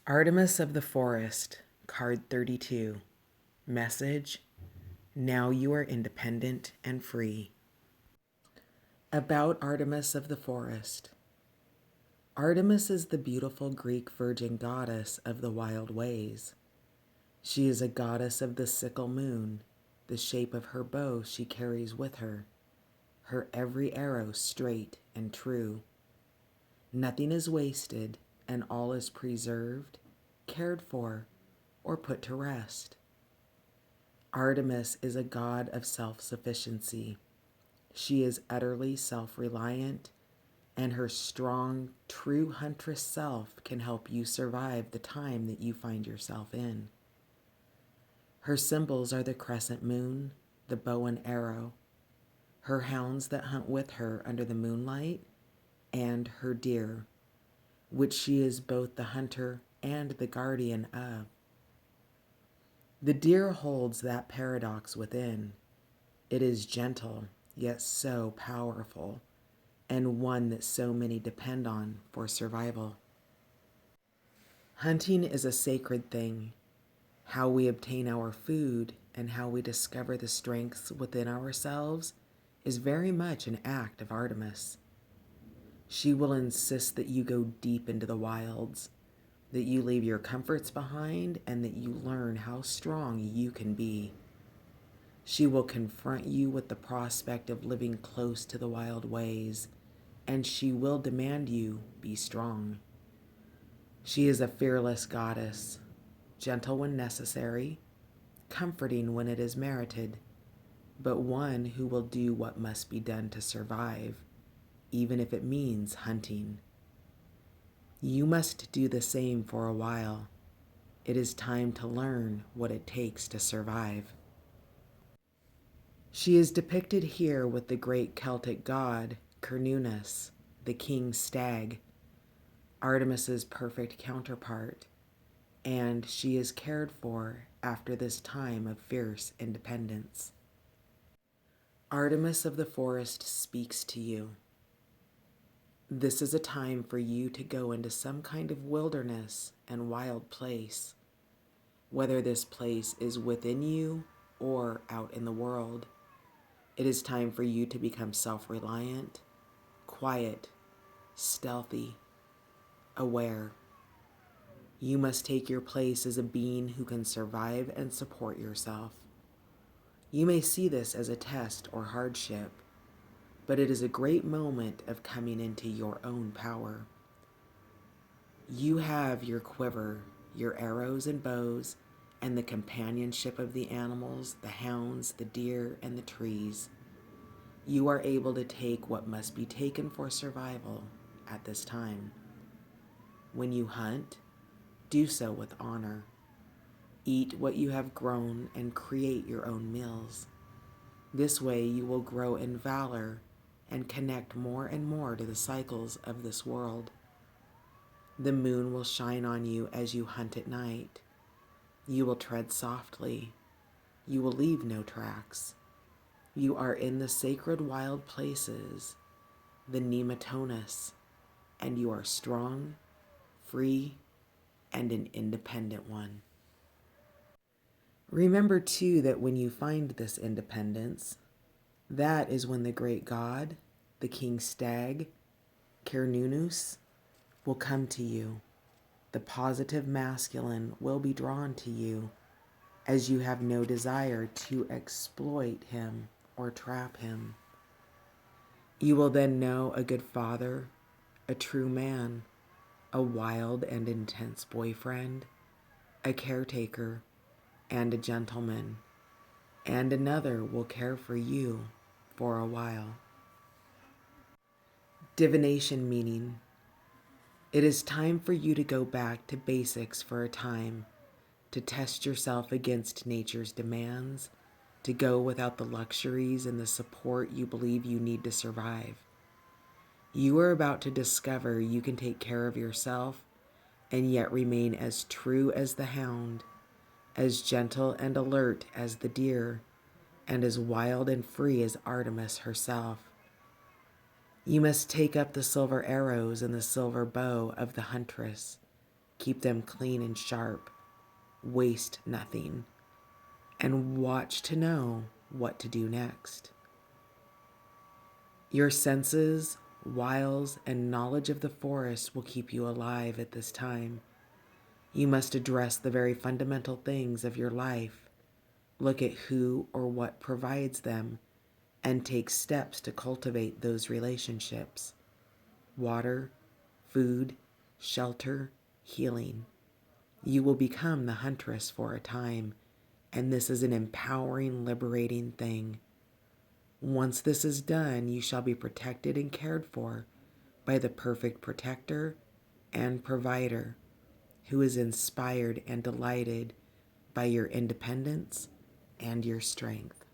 Artemis of the Forest, card 32. Message: now you are independent and free. About Artemis of the Forest. Artemis is the beautiful Greek virgin goddess of the wild ways. She is a goddess of the sickle moon. The shape of her bow she carries with her every arrow straight and true. Nothing is wasted, and all is preserved, cared for, or put to rest. Artemis is a god of self-sufficiency. She is utterly self-reliant, and her strong, true huntress self can help you survive the time that you find yourself in. Her symbols are the crescent moon, the bow and arrow, her hounds that hunt with her under the moonlight, and her deer, which she is both the hunter and the guardian of. The deer holds that paradox within. It is gentle, yet so powerful, and one that so many depend on for survival. Hunting is a sacred thing. How we obtain our food and how we discover the strengths within ourselves is very much an act of Artemis. She will insist that you go deep into the wilds, that you leave your comforts behind, and that you learn how strong you can be. She will confront you with the prospect of living close to the wild ways, and she will demand you be strong. She is a fearless goddess, gentle when necessary, comforting when it is merited, but one who will do what must be done to survive, even if it means hunting. You must do the same for a while. It is time to learn what it takes to survive. She is depicted here with the great Celtic god, Cernunnos, the king stag, Artemis's perfect counterpart, and she is cared for after this time of fierce independence. Artemis of the Forest speaks to you. This is a time for you to go into some kind of wilderness and wild place, whether this place is within you or out in the world. It is time for you to become self-reliant, quiet, stealthy, aware. You must take your place as a being who can survive and support yourself. You may see this as a test or hardship, but it is a great moment of coming into your own power. You have your quiver, your arrows and bows, and the companionship of the animals, the hounds, the deer, and the trees. You are able to take what must be taken for survival at this time. When you hunt, do so with honor. Eat what you have grown and create your own meals. This way you will grow in valor and connect more and more to the cycles of this world. The moon will shine on you as you hunt at night. You will tread softly. You will leave no tracks. You are in the sacred wild places, the nematonis, and you are strong, free, and an independent one. Remember too that when you find this independence, that is when the great god, the king stag, Cernunnos, will come to you. The positive masculine will be drawn to you, as you have no desire to exploit him or trap him. You will then know a good father, a true man, a wild and intense boyfriend, a caretaker, and a gentleman, and another will care for you for a while. Divination meaning: it is time for you to go back to basics for a time, to test yourself against nature's demands, to go without the luxuries and the support you believe you need to survive. You are about to discover you can take care of yourself and yet remain as true as the hound, as gentle and alert as the deer, and as wild and free as Artemis herself. You must take up the silver arrows and the silver bow of the huntress. Keep them clean and sharp. Waste nothing. And watch to know what to do next. Your senses, wiles, and knowledge of the forest will keep you alive at this time. You must address the very fundamental things of your life. Look at who or what provides them and take steps to cultivate those relationships. Water, food, shelter, healing. You will become the huntress for a time, and this is an empowering, liberating thing. Once this is done, you shall be protected and cared for by the perfect protector and provider who is inspired and delighted by your independence and your strength.